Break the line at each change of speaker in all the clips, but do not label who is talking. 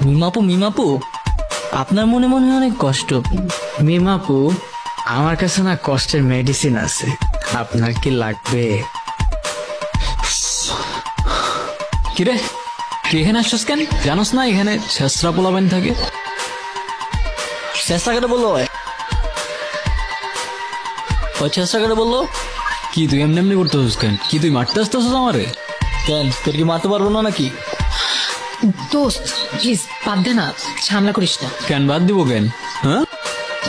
মিমাপু মিমাপু, আপনার মনে মনে অনেক কষ্ট।
মিমাপু, আমার কাছে না কষ্টের মেডিসিন আছে, আপনার কি লাগবে?
কিরে তুই এখানে আসছিস কেন? জানোস না এখানে ছেসরা পোলাবেন থাকে?
চেষ্টা করে বললো ওই চেষ্টা করে বললো।
কি তুই এমনি এমনি করতেছিস কেন? কি তুই মারতে আসতেছিস আমারে?
কেন তোর কি মারতে পারবো না নাকি?
দোস্ত প্লিজ বাদ দে না, ঝামেলা করিস না।
কেন বাদ দিব কেন? হ্যাঁ,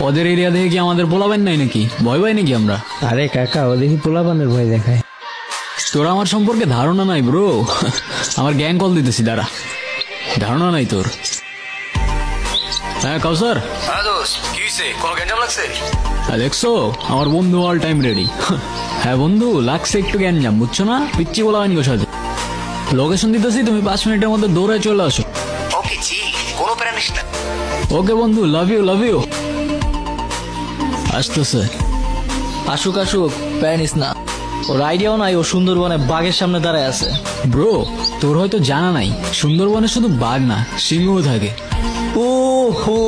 ওদের এরিয়া দেখে কি আমাদের পোলাবেন নাই নাকি? ভয় পাই নাকি আমরা?
আরে কাকা, ও দেখি পোলাপানের ভয় দেখায়।
তোর আমার সম্পর্কে ধারণা নাই ব্রো। আমার গ্যাং কল দিতেছি, দাঁড়া। ধারণা নাই তোর? হ্যাঁ কাউসার, দেখছো আমার বন্ধু অল টাইম রেডি। হ্যাঁ বন্ধু, লাগছে একটু গ্যাঞ্জাম, বুঝছো না? পিচ্ছি বলা হয়নি ওর সাথে। লোকেশন দিতেছি, তুমি 5 মিনিটের মধ্যে দৌড়ে চলে আসো।
ওকে জি, কোনো প্যারা নিস না।
ওকে বন্ধু, লাভ ইউ লাভ ইউ। আসতেছে।
আসুক আসুক, প্যানিস না। ওর আইডিয়াও নাই ও সুন্দরবনে বাঘের সামনে দাঁড়ায় আছে।
ব্রো তোর হয়তো জানা নাই, সুন্দরবনে শুধু বাঘ না, সিংহও থাকে।
ও হো,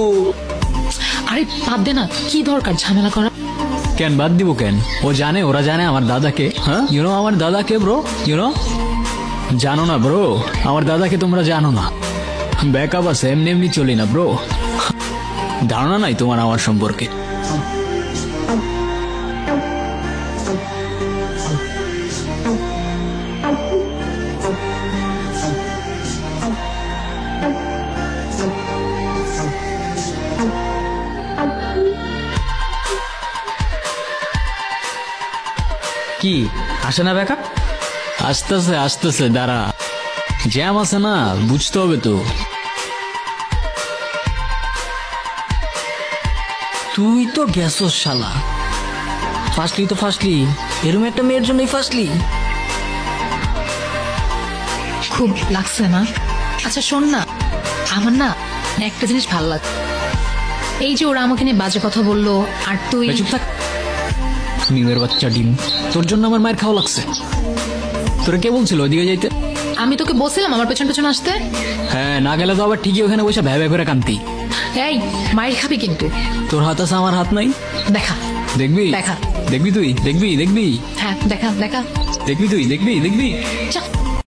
আরে বাদ দে না, কি দরকার ঝামেলা করা?
কেন বাদ দিব কেন? ও জানে, ওরা জানে আমার দাদাকে। হ্যাঁ ইউনো আমার দাদাকে ব্রো, ইউনো জানো না ব্রো? আমার দাদাকে তোমরা জানো না। ব্যাকআপ আছে, এমনি এমনি চলি না ব্রো। ধারণা নাই তোমার আমার সম্পর্কে।
কি আসে না ব্যাকআপ?
আসতেছে আসতেছে, দাঁড়া। জ্যাম আছে না, বুঝতে হবে তো।
তুই তো গেছস শালা। ফাঁসলি তো ফাঁসলি, এরম একটা মেয়ের জন্যই ফাঁসলি।
খুব লাগছে না? আচ্ছা শোন না, আমার না একটা জিনিস ভালো লাগে। এই যে ওরা আমাকে নিয়ে বাজে কথা বললো, আর তুই
চুপ থাক মিমের বাচ্চা ডিম। তোর জন্য আমার মায়ের খাওয়া লাগছে। তোরা কে বলছিল ওইদিকে যাইতে?
আমি তোকে বলছিলাম আমার পেছন পেছন আসতে।
হ্যাঁ, না গেলে তো আবার ঠিকই ওখানে বসে ভ্যা করে কান্তি।
এই মায়ের খাবি কিন্তু।
তোর হাত আছে, আমার হাত নাই।
দেখা
দেখবি
দেখা
দেখবি তুই দেখবি দেখবি
হ্যাঁ দেখা দেখা
দেখবি তুই দেখবি দেখবি।
চা